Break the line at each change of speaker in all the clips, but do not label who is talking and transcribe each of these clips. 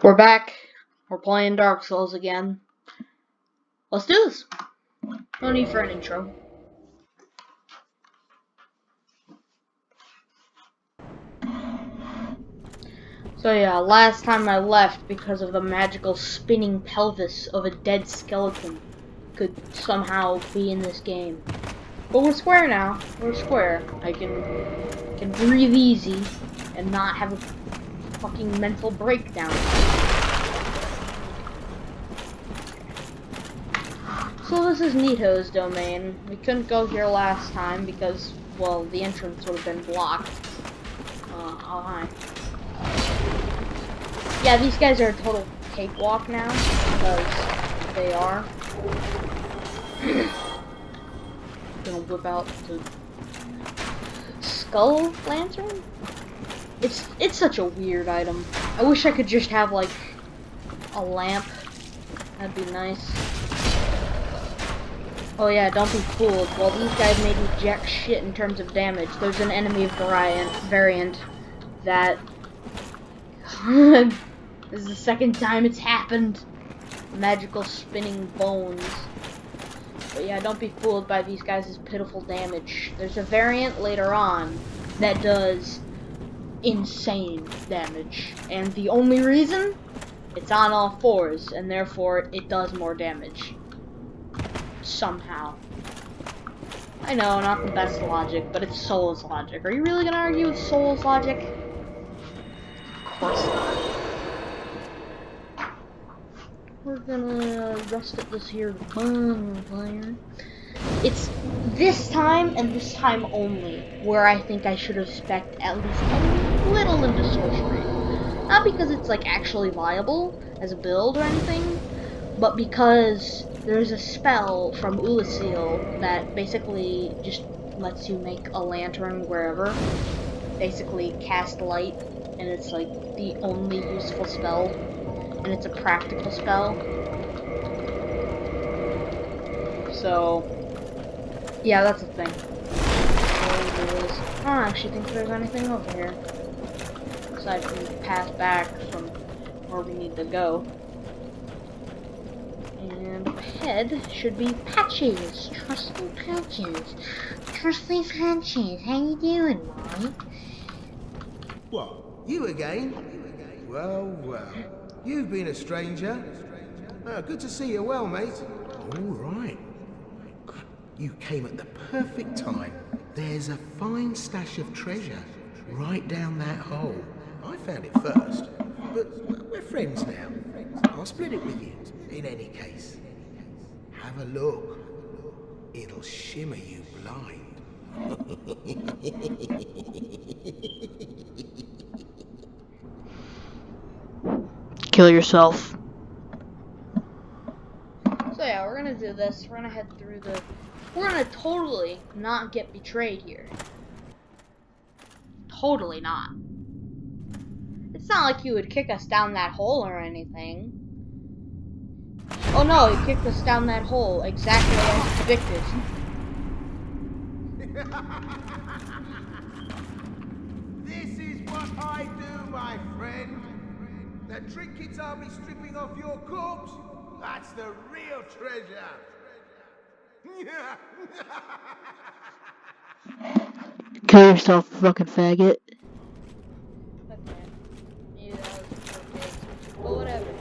We're back. We're playing Dark Souls again. Let's do this. No need for an intro. So yeah, last time I left because of the magical spinning pelvis of a dead skeleton could somehow be in this game. But we're square now. We're square. I can breathe easy and not have a fucking mental breakdown. So this is Nito's domain. We couldn't go here last time because, well, the entrance would have been blocked. Oh hi. Yeah, these guys are a total cakewalk now, because they are. Gonna whip out the skull lantern? It's such a weird item. I wish I could just have, like, a lamp. That'd be nice. Oh yeah, don't be fooled. While these guys may do jack shit in terms of damage, there's an enemy variant that... This is the second time it's happened. Magical spinning bones. But yeah, don't be fooled by these guys' pitiful damage. There's a variant later on that does insane damage. And the only reason? It's on all fours, and therefore it does more damage. Somehow. I know, not the best logic, but it's Souls logic. Are you really gonna argue with Souls logic? Of course not. We're gonna rest at this here bonfire. It's this time and this time only where I think I should have spec'd at least a little into sorcery. Not because it's like actually viable as a build or anything, but because there's a spell from Ulasil that basically just lets you make a lantern wherever. Basically cast light, and it's like the only useful spell. And it's a practical spell. So, yeah, that's the thing. I don't actually think there's anything over here. Aside from the path back from where we need to go. And ahead should be Patches. Trusty Patches. Trusty Patches. How you doing, Mike?
What? You again? Well, well. You've been a stranger. Good to see you well, mate. All right. You came at the perfect time. There's a fine stash of treasure right down that hole. I found it first, but we're friends now. I'll split it with you, in any case. Have a look. It'll shimmer you blind.
Kill yourself. So yeah, we're gonna do this. We're gonna head through the... We're gonna totally not get betrayed here. Totally not. It's not like you would kick us down that hole or anything. Oh no, he kicked us down that hole exactly as predicted.
This is what I do, my friend. The trinkets I'll be stripping off your corpse, that's the real treasure.
Kill yourself, fucking faggot. Okay. Maybe that was okay. But whatever.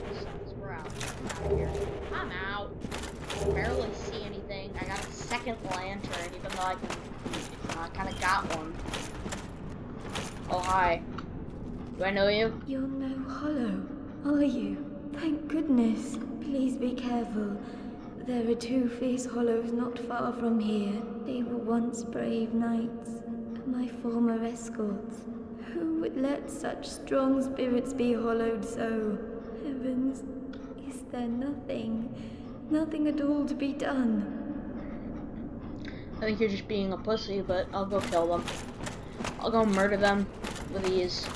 We're out. I'm out here. I'm out. I can barely see anything. I got a second lantern, even though I kind of got one. Oh, hi. Do I know you?
You're no hollow, are you? Thank goodness. Please be careful. There are two fierce hollows not far from here. They were once brave knights, my former escorts. Who would let such strong spirits be hollowed so? Heavens, is there nothing at all to be done?
I think you're just being a pussy, but I'll go kill them. I'll go murder them with ease.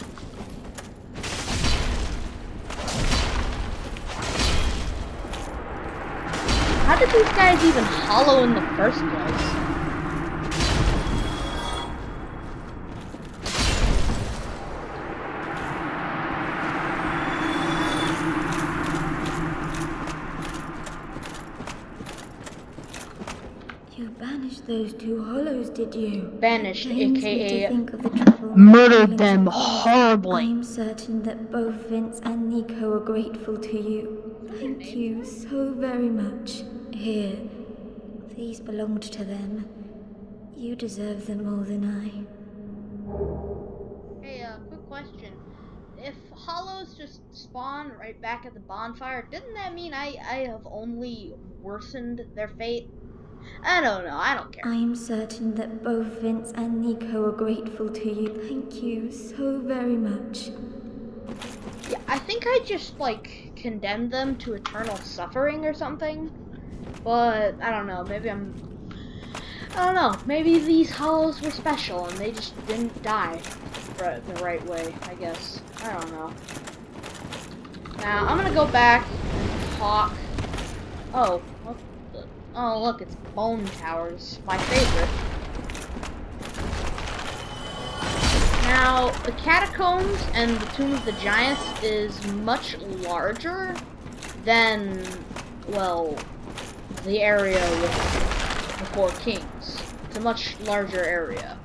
How did these guys even hollow in the first place?
those two hollows, did you?
Banished,
Pains me to
aka
think of the trouble
murdered
my
them
feelings have caused.
horribly.
I'm certain that both Vince and Nico are grateful to you. Thank you so very much. Here, these belonged to them. You deserve them more than I.
Hey, quick question. If hollows just spawn right back at the bonfire, didn't that mean I have only worsened their fate? I don't know, I don't care.
I'm certain that both Vince and Nico are grateful to you. Thank you so very much.
Yeah, I think I just, like, condemned them to eternal suffering or something. But, I don't know, maybe I don't know, maybe these hollows were special and they just didn't die the right way, I guess. I don't know. Now, I'm gonna go back and talk. Oh, what the? Oh, look, it's Bone Towers, my favorite. Now, the Catacombs and the Tomb of the Giants is much larger than, well, the area with the Four Kings. It's a much larger area.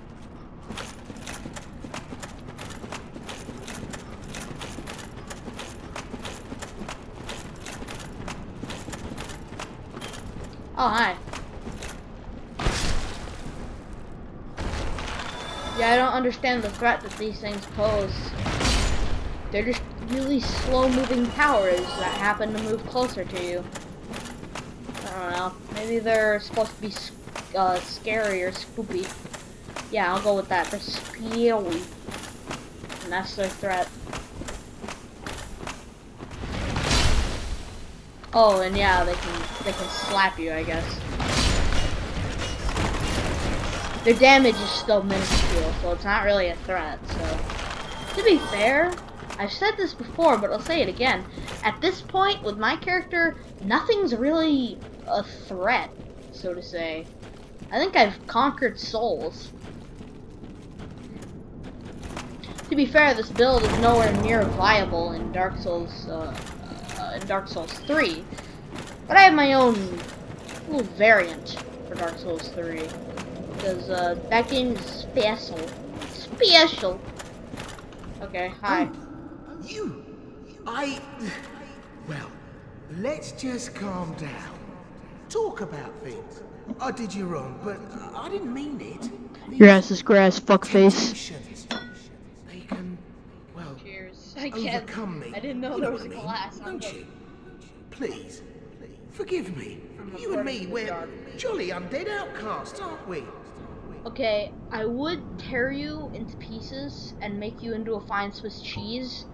Oh, hi. Yeah, I don't understand the threat that these things pose. They're just really slow-moving towers that happen to move closer to you. I don't know. Maybe they're supposed to be scary or spoopy. Yeah, I'll go with that. They're scary. And that's their threat. Oh, and yeah, they can slap you, I guess. Their damage is still minuscule, so it's not really a threat, so. To be fair, I've said this before, but I'll say it again. At this point, with my character, nothing's really a threat, so to say. I think I've conquered souls. To be fair, this build is nowhere near viable in Dark Souls 3, but I have my own little variant for Dark Souls 3, because that game is special. Special! Okay, hi.
Well, let's just calm down. Talk about things. I did you wrong, but I didn't mean it.
Your ass is grass, fuckface.
Temptations, they can, well,
Cheers. I can't.
overcome me.
I didn't know
You
there
know
was a
what I mean,
glass.
Don't you? Please, forgive me. You and me, we're jolly undead outcasts, aren't we?
Okay, I would tear you into pieces and make you into a fine Swiss cheese,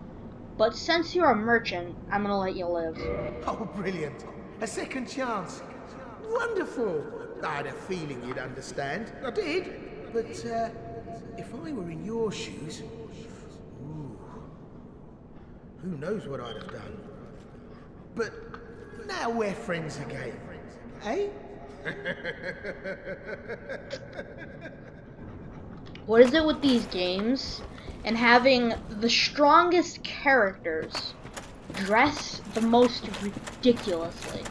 but since you're a merchant, I'm gonna let you live.
Oh, brilliant. A second chance. Wonderful. I had a feeling you'd understand. I did. But, if I were in your shoes, ooh, who knows what I'd have done. But now we're friends again, eh?
What is it with these games and having the strongest characters dress the most ridiculously?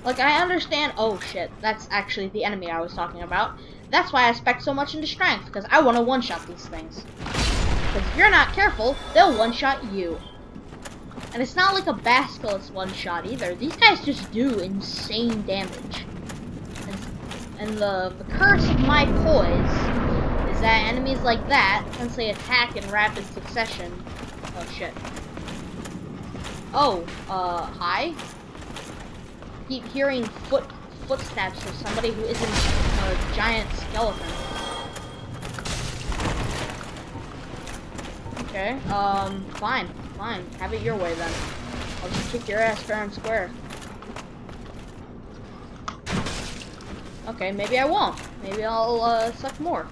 Like, I understand. Oh shit, that's actually the enemy I was talking about. That's why I spec so much into strength, because I want to one-shot these things. Because if you're not careful, they'll one-shot you. And it's not like a basilisk one-shot either. These guys just do insane damage. And the curse of my poise is that enemies like that, since they attack in rapid succession. Oh shit. Oh, hi? Keep hearing footsteps of somebody who isn't a giant skeleton. Okay, fine. Have it your way then. I'll just kick your ass fair and square. Okay, maybe I won't. Maybe I'll, suck more.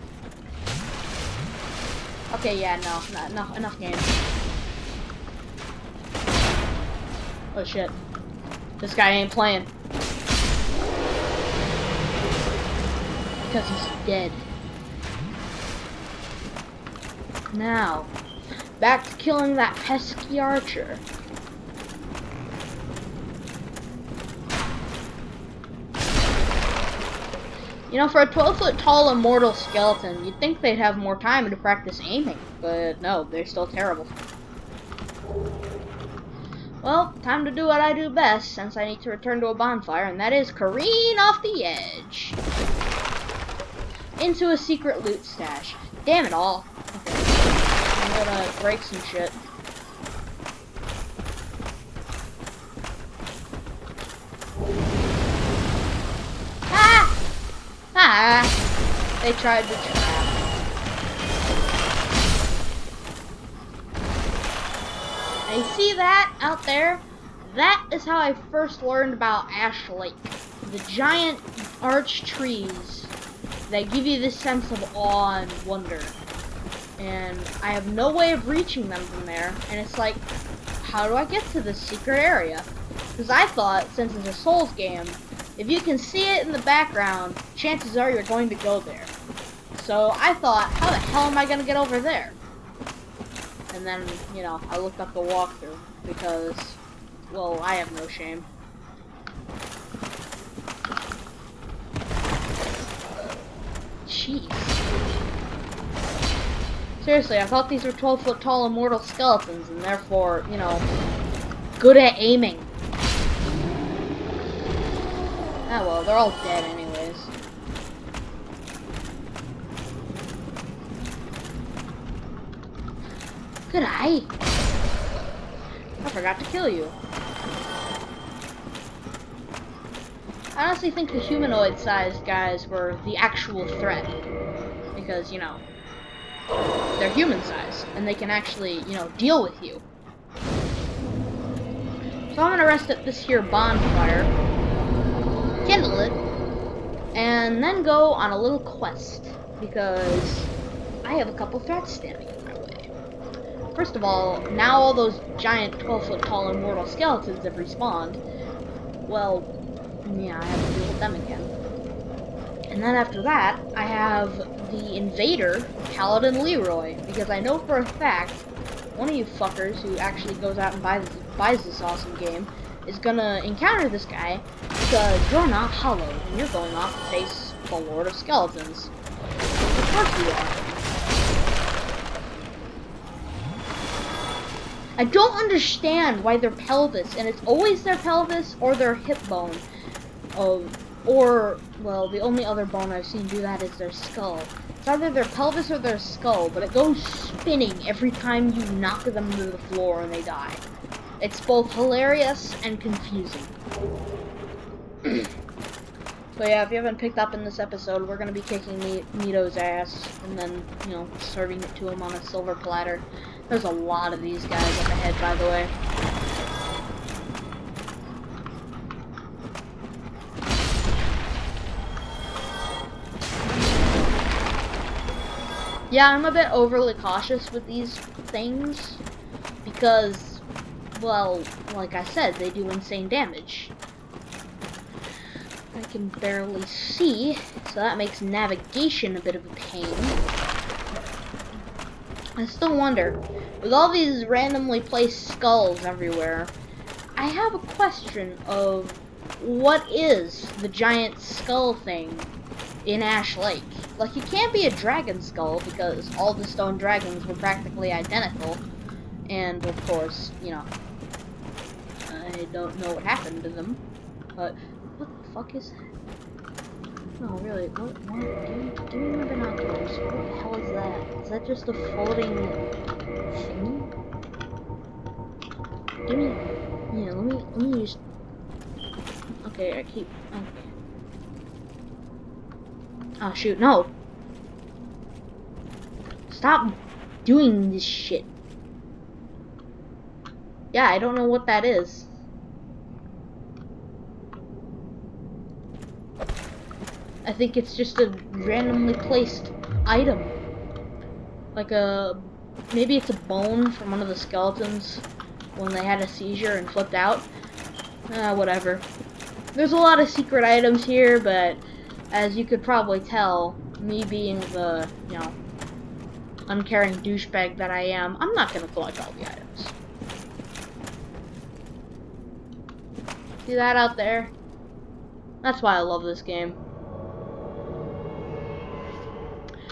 Okay, yeah, no, enough games. Oh shit. This guy ain't playing. Because he's dead. Now, back to killing that pesky archer. You know, for a 12-foot tall immortal skeleton, you'd think they'd have more time to practice aiming, but no, they're still terrible. Well, time to do what I do best, since I need to return to a bonfire, and that is careen off the edge. Into a secret loot stash. Damn it all. Okay. I'm gonna break some shit. Ah! Ah! They tried to trap. Now you see that out there? That is how I first learned about Ash Lake. The giant arch trees that give you this sense of awe and wonder. And I have no way of reaching them from there. And it's like, how do I get to this secret area? Because I thought, since it's a Souls game, if you can see it in the background, chances are you're going to go there. So I thought, how the hell am I going to get over there? And then, you know, I looked up the walkthrough because, well, I have no shame. Jeez. Seriously, I thought these were 12-foot tall immortal skeletons and therefore, you know, good at aiming. Ah well, they're all dead anyways. Good eye. I forgot to kill you. I honestly think the humanoid-sized guys were the actual threat. Because, you know, they're human-sized, and they can actually, you know, deal with you. So I'm gonna rest at this here bonfire, kindle it, and then go on a little quest, because I have a couple threats standing in my way. First of all, now all those giant 12-foot tall immortal skeletons have respawned. Well, yeah, I have to deal with them again. And then after that, I have the invader, Paladin Leroy, because I know for a fact one of you fuckers who actually goes out and buys this awesome game is gonna encounter this guy because you're not Hollow and you're going off to face the Lord of Skeletons. Of course you are. I don't understand why their pelvis, and it's always their pelvis or their hip bone, or, well, the only other bone I've seen do that is their skull. It's either their pelvis or their skull, but it goes spinning every time you knock them to the floor and they die. It's both hilarious and confusing. So yeah, if you haven't picked up in this episode, we're gonna be kicking Nito's ass, and then, you know, serving it to him on a silver platter. There's a lot of these guys up ahead, by the way. Yeah, I'm a bit overly cautious with these things because, well, like I said, they do insane damage. I can barely see, so that makes navigation a bit of a pain. I still wonder, with all these randomly placed skulls everywhere, I have a question of what is the giant skull thing in Ash Lake? Like, it can't be a dragon skull because all the stone dragons were practically identical, and of course, you know, I don't know what happened to them, but what the fuck is that? No, really, what, give me my binoculars. What the hell is that? Is that just a floating thing? Give me, yeah, let me just, okay, okay. Oh shoot, no! Stop doing this shit. Yeah, I don't know what that is. I think it's just a randomly placed item. Like maybe it's a bone from one of the skeletons when they had a seizure and flipped out. Whatever. There's a lot of secret items here, but as you could probably tell, me being the, you know, uncaring douchebag that I am, I'm not gonna collect all the items. See that out there? That's why I love this game.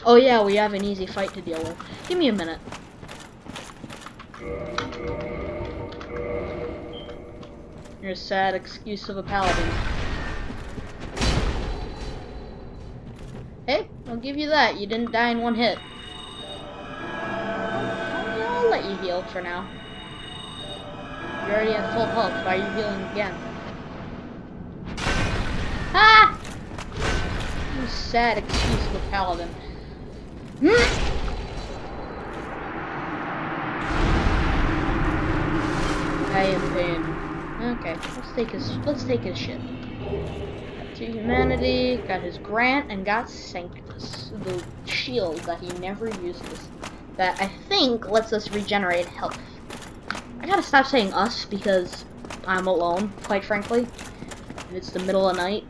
Oh yeah, we have an easy fight to deal with. Give me a minute. Your sad excuse of a paladin. Hey, I'll give you that. You didn't die in one hit. I'll let you heal for now. You already have full health. Why are you healing again? Ah! You sad excuse of a paladin. I am pain. Okay, let's take his ship. To humanity, got his grant, and got Sanctus, the shield that he never uses. That I think lets us regenerate health. I gotta stop saying us because I'm alone, quite frankly. And it's the middle of the night.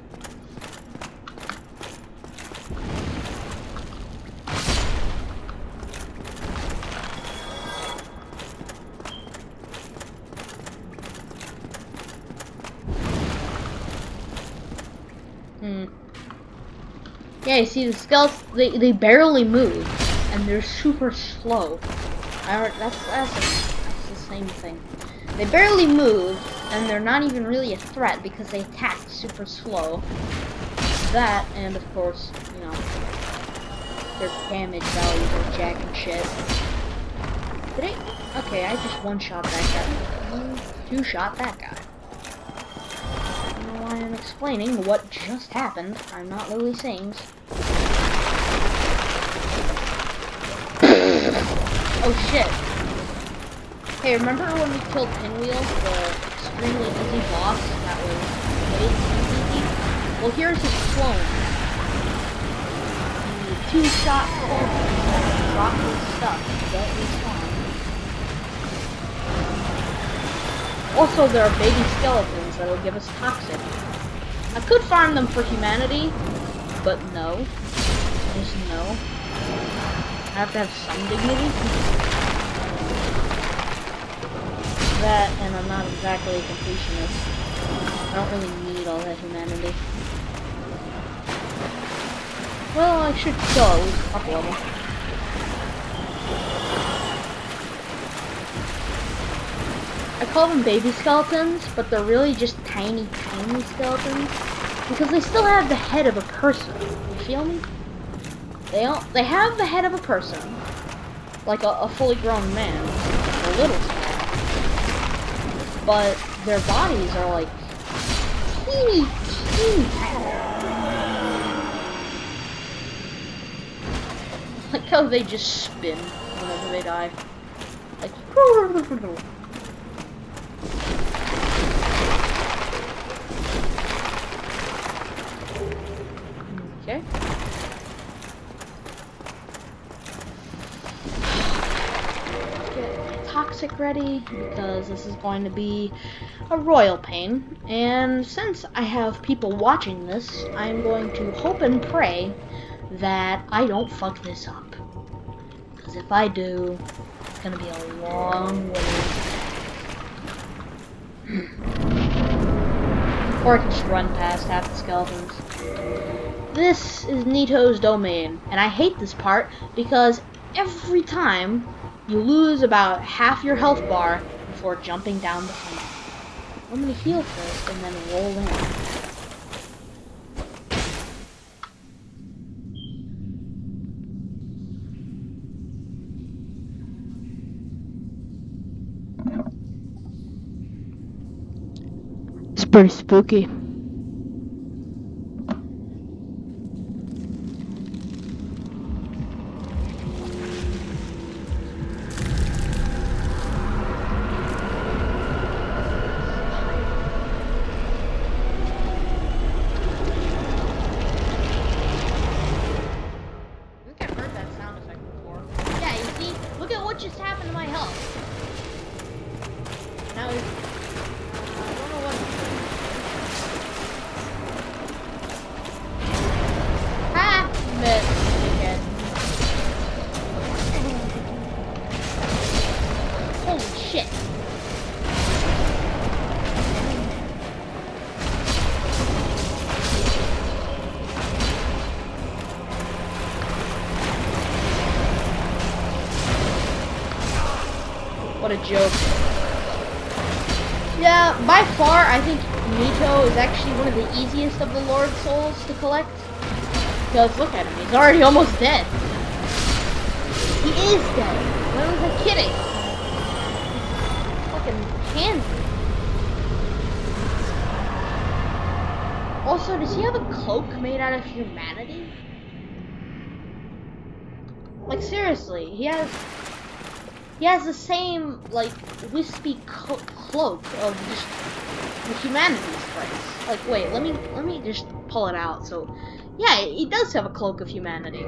Yeah, you see the skeletons, they barely move, and they're super slow. That's the same thing. They barely move, and they're not even really a threat because they attack super slow. That, and of course, you know, their damage values are jack and shit. Okay, I just one-shot that guy. Two-shot that guy. I don't know why I'm explaining what just happened. I'm not Lily Sings. Oh shit. Hey, remember when we killed Pinwheel, the extremely easy boss that was way too easy? Well, here's his clone. The two-shot clone that drop his stuff and don't respawn. Also, there are baby skeletons that'll give us toxic. I could farm them for humanity, but no. Just no. I have to have some dignity. That, and I'm not exactly a completionist. I don't really need all that humanity. Well, I should kill at least a couple of them. I call them baby skeletons, but they're really just tiny, tiny skeletons. Because they still have the head of a person. You feel me? They have the head of a person. Like a fully grown man. A little small. But their bodies are like teeny, teeny tiny. Like how they just spin whenever they die. Like okay. Get toxic ready because this is going to be a royal pain. And since I have people watching this, I'm going to hope and pray that I don't fuck this up. Because if I do, it's gonna be a long way. Or I can just run past half the skeletons. This is Nito's domain, and I hate this part because every time you lose about half your health bar before jumping down the funnel. I'm gonna heal first and then roll in. It's pretty spooky. Just happened to my health. Now I don't know what. Ha! Missed again. Holy shit! What a joke. Yeah, by far, I think Nito is actually one of the easiest of the Lord Souls to collect. Because look at him, he's already almost dead. He is dead. When was I kidding? Fucking pansy. Also, does he have a cloak made out of humanity? Like seriously, he has the same like wispy cloak of just the humanity's place. Like wait, let me just pull it out. So yeah, he does have a cloak of humanity.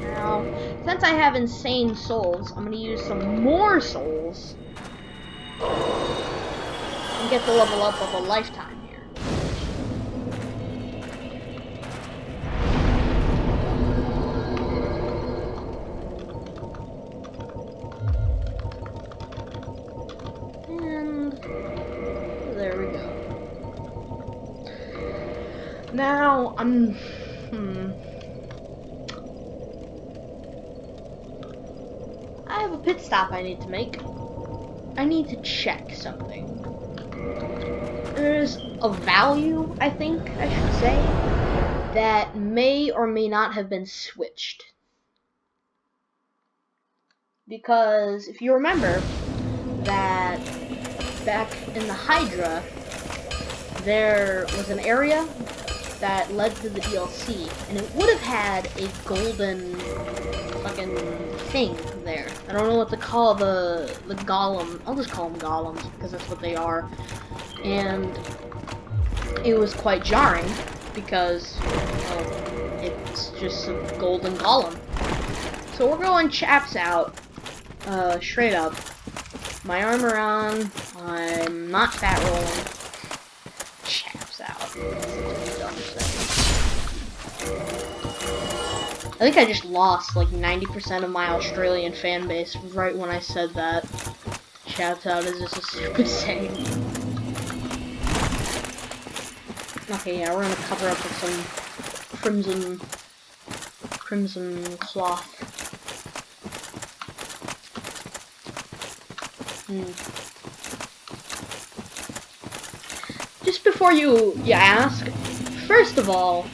Now, since I have insane souls, I'm gonna use some more souls and get the level up of a lifetime here. And there we go. Now I have a pit stop I need to make. I need to check something. There's a value, I think I should say, that may or may not have been switched. Because if you remember that back in the Hydra, there was an area that led to the DLC, and it would have had a golden fucking thing there. I don't know what to call the golem. I'll just call them golems because that's what they are. And it was quite jarring because, well, it's just a golden golem. So we're going chaps out, straight up. My armor on. I'm not fat rolling. Chaps out. I think I just lost like 90% of my Australian fan base right when I said that. Chaps out is just a stupid saying. Okay, yeah, we're gonna cover up with some crimson cloth. Just before you ask, first of all,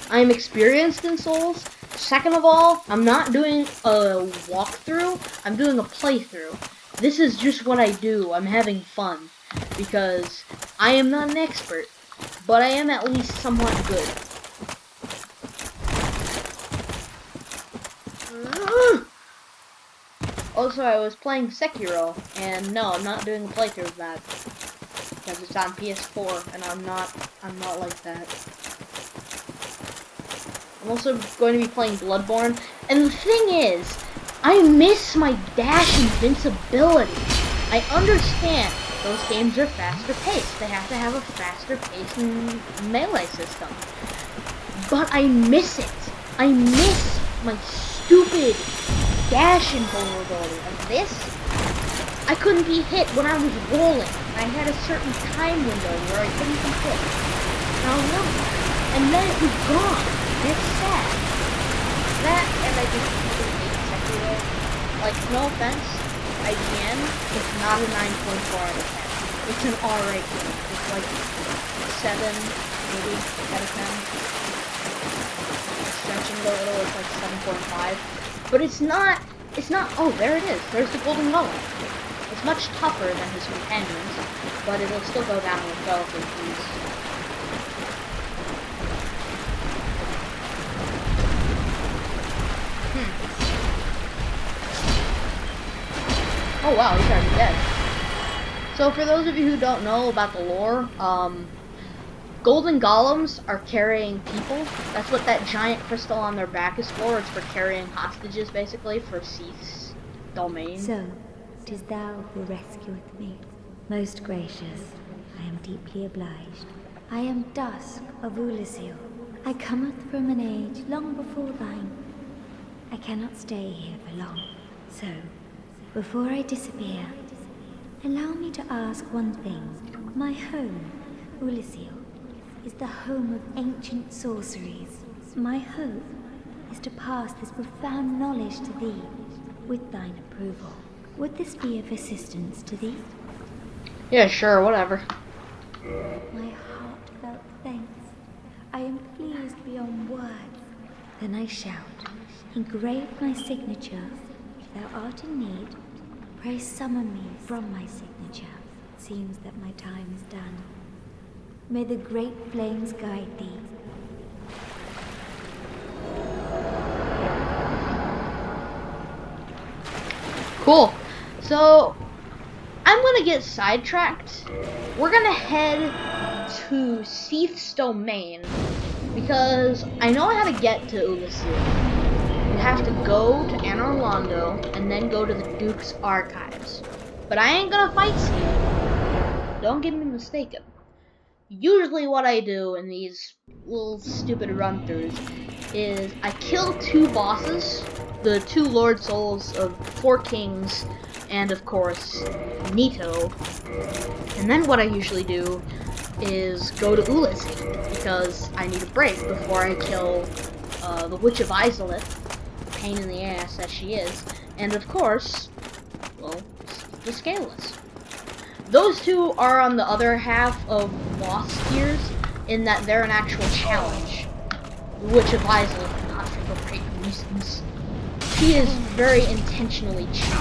I'm experienced in Souls. Second of all, I'm not doing a walkthrough, I'm doing a playthrough. This is just what I do. I'm having fun because I am not an expert, but I am at least somewhat good. Also, I was playing Sekiro, and no, I'm not doing a playthrough of that because it's on PS4, and I'm not like that. I'm also going to be playing Bloodborne, and the thing is, I miss my dash invincibility. I understand those games are faster paced. They have to have a faster paced melee system. But I miss it. I miss my stupid dash invulnerability. And this, I couldn't be hit when I was rolling. I had a certain time window where I couldn't be hit. And I love that. And then it was gone. And it's sad. That, and I just hate Sekiro. Like, no offense, IGN, it's not a 9.4 out of 10. It's an R-rate game. It's like 7, maybe, out of 10. Stretching it a little, it's like 7.5. But it's not, oh, there it is. There's the Golden Golem. It's much tougher than his companions, but it'll still go down with relative ease. Oh wow, he's already dead. So for those of you who don't know about the lore, golden golems are carrying people. That's what that giant crystal on their back is for. It's for carrying hostages, basically, for Seath's domain.
So, 'tis thou who rescueth me. Most gracious, I am deeply obliged. I am Dusk of Ulasil. I cometh from an age long before thine. I cannot stay here for long. So, before I disappear, allow me to ask one thing. My home, Ulasil, is the home of ancient sorceries. My hope is to pass this profound knowledge to thee with thine approval. Would this be of assistance to thee?
Yeah, sure, whatever.
My heartfelt thanks. I am pleased beyond words. Then I shout, engrave my signature. If thou art in need, pray summon me from my signature. It seems that my time is done. May the great flames guide thee.
Cool. So, I'm gonna get sidetracked. We're gonna head to Seath's domain because I know how to get to Ulasil. You have to go to Anor Londo and then go to the Duke's Archives. But I ain't gonna fight Seath. Don't get me mistaken. Usually what I do in these little stupid run-throughs is I kill 2 bosses, the 2 Lord Souls of 4 Kings, and of course, Nito. And then what I usually do is go to Ulasil, because I need a break before I kill the Witch of Izalith, pain in the ass as she is, and of course, well, the Scaleless. Those 2 are on the other half of boss tiers, in that they're an actual challenge. The Witch of Izalith, not for great reasons. She is very intentionally cheap.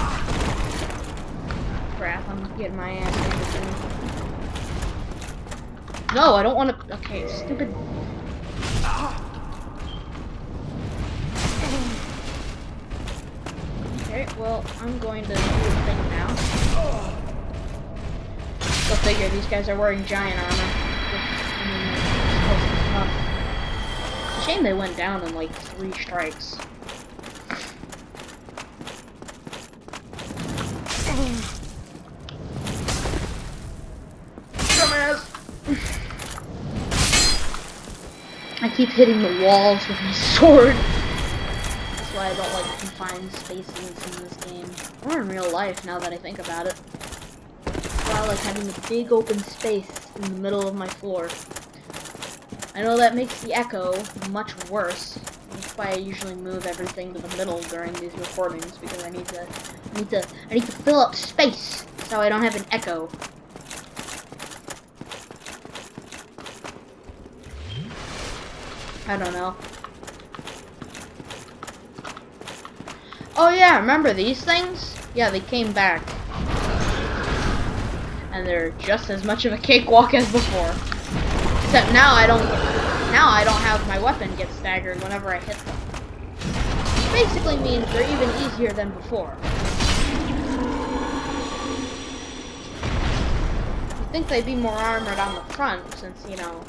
Crap, I'm getting my ass handed to me. No, I don't want to. Okay, stupid. Okay, well, I'm going to do a thing now. Go figure, these guys are wearing giant armor. It's a shame they went down in like 3 strikes. I keep hitting the walls with my sword. That's why I don't like confined spaces in this game. Or in real life, now that I think about it. That's why I like having a big open space in the middle of my floor. I know that makes the echo much worse. That's why I usually move everything to the middle during these recordings, because I need to fill up space so I don't have an echo. I don't know. Oh yeah, remember these things? Yeah, they came back. And they're just as much of a cakewalk as before. Except now I don't have my weapon get staggered whenever I hit them. Basically means they're even easier than before. You'd think they'd be more armored on the front since, you know,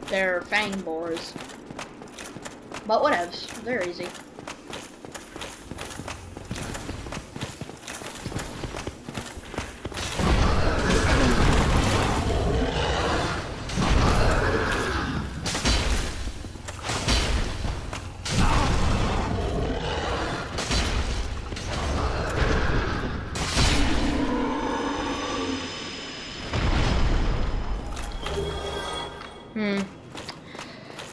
they're fang boars. But whatevs, they're easy.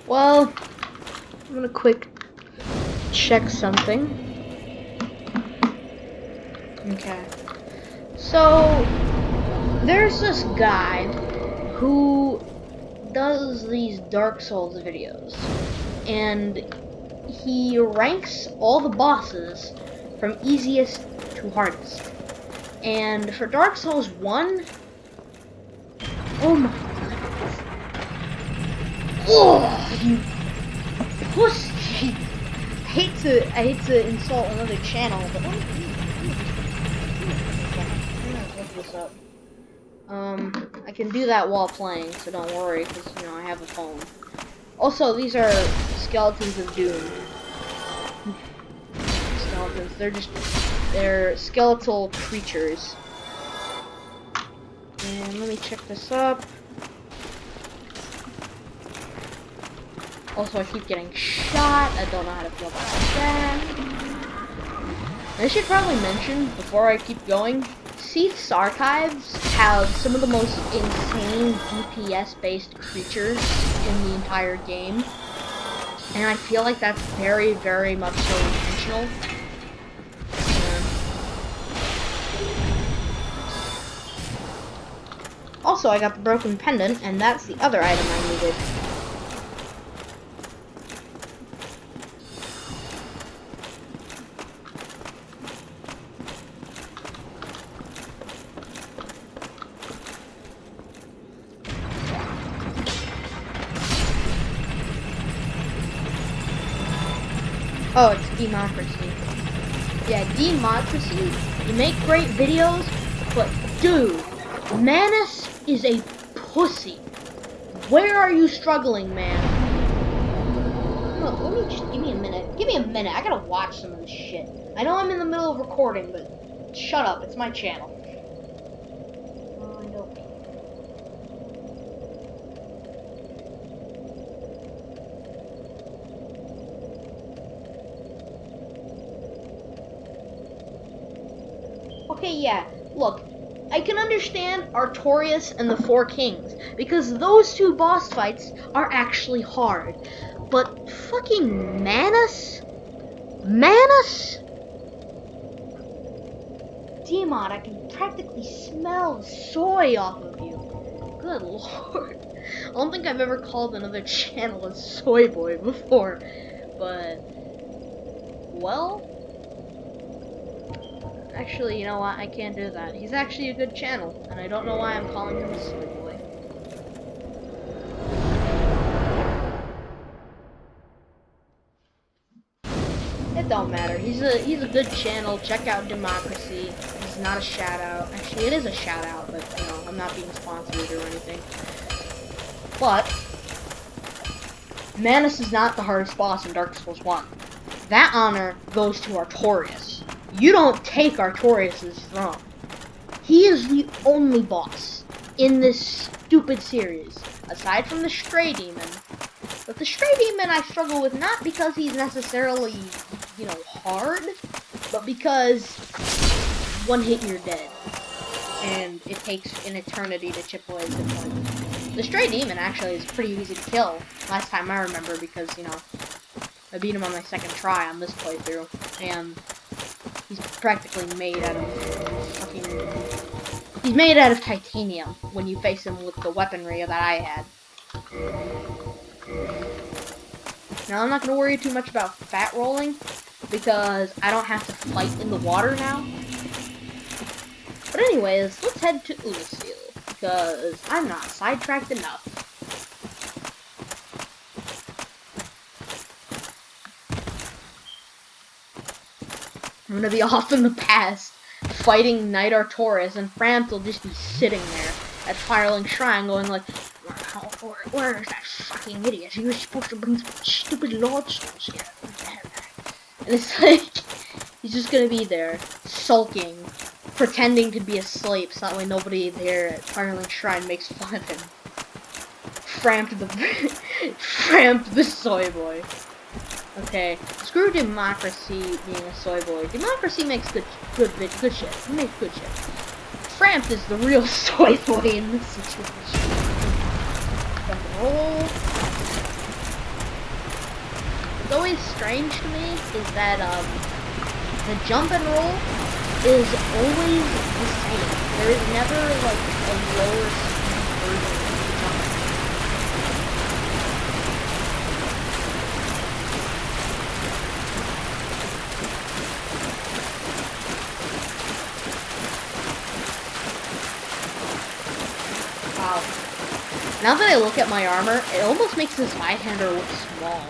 Well, I'm gonna quick check something. Okay. So, there's this guy who does these Dark Souls videos. And he ranks all the bosses from easiest to hardest. And for Dark Souls 1, oh my god. Oh, you pussy! I hate to insult another channel, but let me look this up. I can do that while playing, so don't worry, because you know I have a phone. Also, these are skeletons of doom. Skeletons. They're skeletal creatures. And let me check this up. Also, I keep getting shot. I don't know how to feel about that. I should probably mention, before I keep going, Seath's Archives have some of the most insane DPS-based creatures in the entire game. And I feel like that's very, very much so intentional. also, I got the broken pendant, and that's the other item I needed. Oh, it's Democracy. Yeah, Democracy, you make great videos, but dude, Manus is a pussy. Where are you struggling, man? No, let me just, give me a minute. Give me a minute, I gotta watch some of this shit. I know I'm in the middle of recording, but shut up, it's my channel. Oh, I don't. Okay, yeah, look, I can understand Artorias and the Four Kings, because those two boss fights are actually hard. But fucking Manus? Manus? Demon, I can practically smell soy off of you. Good lord. I don't think I've ever called another channel a soy boy before, but, well, actually, you know what? I can't do that. He's actually a good channel, and I don't know why I'm calling him a soy boy. It don't matter. He's a good channel. Check out Democracy. It's not a shout out. Actually, it is a shout out, but you know, I'm not being sponsored or anything. But Manus is not the hardest boss in Dark Souls 1. That honor goes to Artorias. You don't take Artorias' throne. He is the only boss in this stupid series, aside from the Stray Demon. But the Stray Demon I struggle with not because he's necessarily, you know, hard, but because one hit and you're dead. And it takes an eternity to chip away the point. The Stray Demon actually is pretty easy to kill, last time I remember, because, you know, I beat him on my second try on this playthrough, and he's practically made out of fucking... He's made out of titanium when you face him with the weaponry that I had. Now, I'm not going to worry too much about fat rolling, because I don't have to fight in the water now. But anyways, let's head to Oolacile, because I'm not sidetracked enough. I'm going to be off in the past, fighting Knight Artorias, and Framped will just be sitting there at Firelink Shrine going like, where is that fucking idiot? He was supposed to bring some stupid lordstones here. And it's like, he's just gonna be there, sulking, pretending to be asleep, so that way nobody there at Firelink Shrine makes fun of him. Framped the soy boy. Okay, screw Democracy being a soy boy. Democracy makes good shit. He makes good shit. Framped is the real soy boy in this situation. Jump and roll. What's always strange to me is that the jump and roll is always the same. There is never like a lower speed version of the jump. Wow. Now that I look at my armor, it almost makes this Zweihander look small.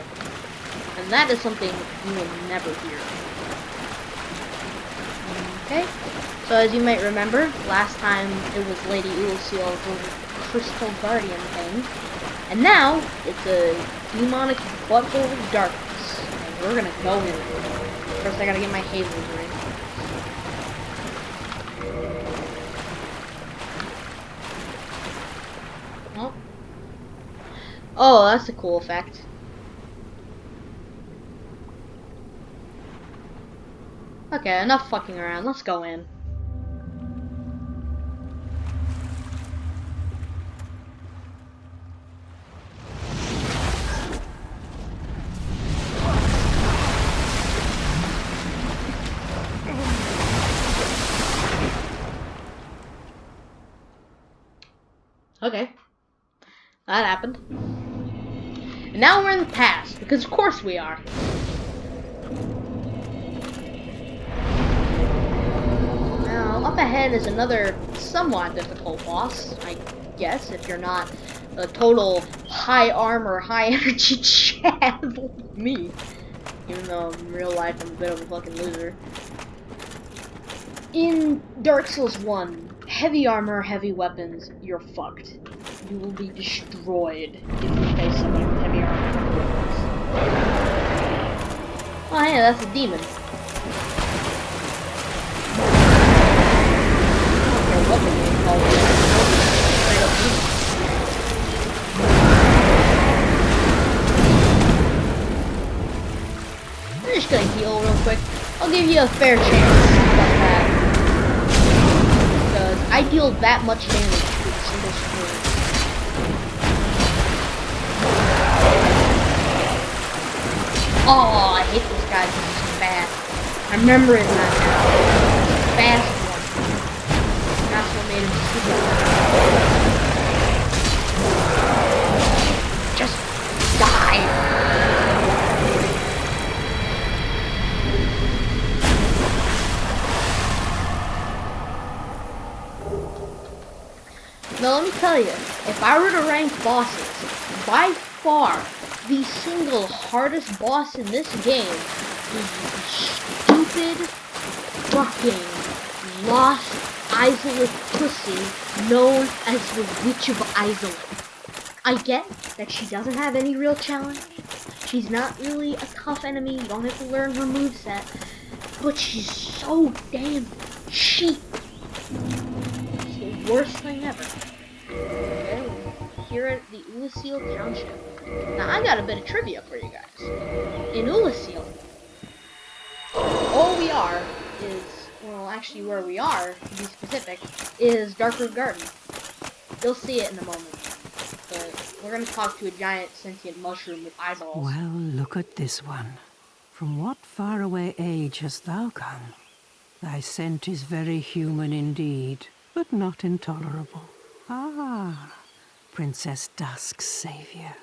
And that is something you will never hear. Okay, so as you might remember, last time it was Lady Oolacile, the Crystal Guardian thing. And now, it's a demonic butthole of darkness. And we're gonna go in it. First I gotta get my Hazel's ring. Oh, that's a cool effect. Okay, enough fucking around. Let's go in. Okay. That happened. And now we're in the past, because of course we are. Now, up ahead is another somewhat difficult boss, I guess, if you're not a total high armor, high energy Chad like me. Even though in real life I'm a bit of a fucking loser. In Dark Souls 1, heavy armor, heavy weapons, you're fucked. You will be destroyed if you face somebody with heavy armor, heavy weapons. Oh yeah, that's a demon. What the name called it. Straight up demon. I'm just gonna heal real quick. I'll give you a fair chance about that. Because I deal that much damage with a single sword. Oh, I hate this guy because he's fast. I remember it now. Fast one. That's what made him stupid. Just die. Now let me tell you, if I were to rank bosses, by far the single hardest boss in this game is the stupid fucking lost Izalith pussy known as the Witch of Izalith. I get that she doesn't have any real challenge. She's not really a tough enemy. You don't have to learn her moveset. But she's so damn cheap. It's the worst thing ever. Okay, here at the Ulasil Township. Now, I got a bit of trivia for you guys. In Ulasil, all we are is, well, actually where we are, to be specific, is Darkroot Garden. You'll see it in a moment. But we're going to talk to a giant sentient mushroom with eyeballs.
Well, look at this one. From what faraway age hast thou come? Thy scent is very human indeed, but not intolerable. Ah, Princess Dusk's savior.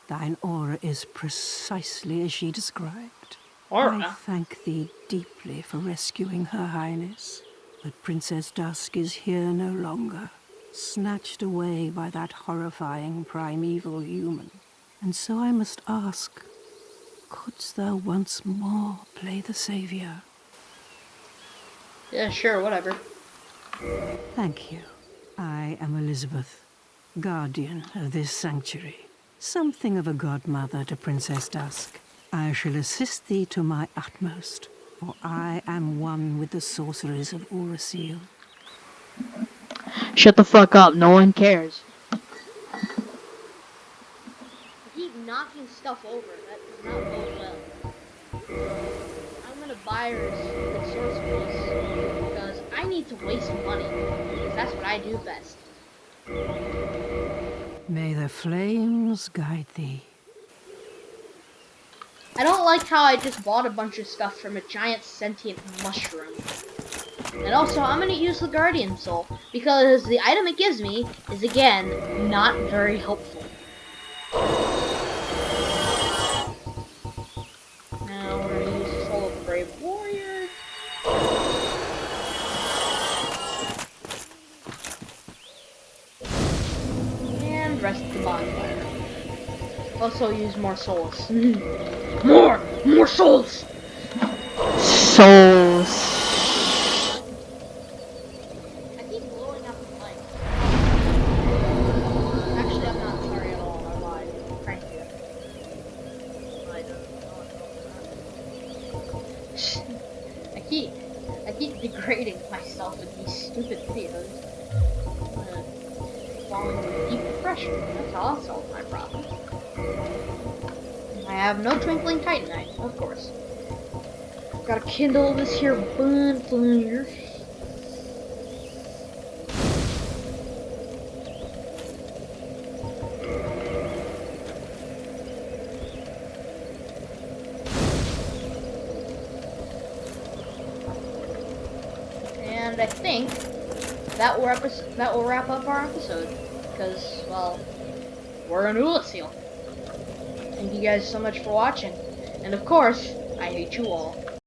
Thine aura is precisely as she described.
Aura?
I thank thee deeply for rescuing Her Highness. But Princess Dusk is here no longer, snatched away by that horrifying primeval human. And so I must ask, couldst thou once more play the savior?
Yeah, sure, whatever.
Thank you. I am Elizabeth, guardian of this sanctuary. Something of a godmother to Princess Dusk. I shall assist thee to my utmost, for I am one with the sorceries of Urasil.
Shut the fuck up, no one cares. I keep knocking stuff over, that does not bode well. I'm gonna buy her the sorceries, because I need to waste money, because that's what I do best.
May the flames guide thee.
I don't like how I just bought a bunch of stuff from a giant sentient mushroom. And also, I'm gonna use the Guardian Soul, because the item it gives me is, again, not very helpful. Now, we're gonna use the Soul of the Brave Warrior. And rest of the bonfire. Also use more souls. More souls! Souls. I keep blowing up the light. Actually, I'm not sorry at all. I lied. Thank you. I keep degrading myself with these stupid videos. I'm gonna fall into deep depression. That's how I'll solve my problem. I have no twinkling titanite, of course. Gotta kindle this here bonfire. And I think that will wrap up our episode. because, well, we're an Ulasil. Thank you guys so much for watching. And of course, I hate you all.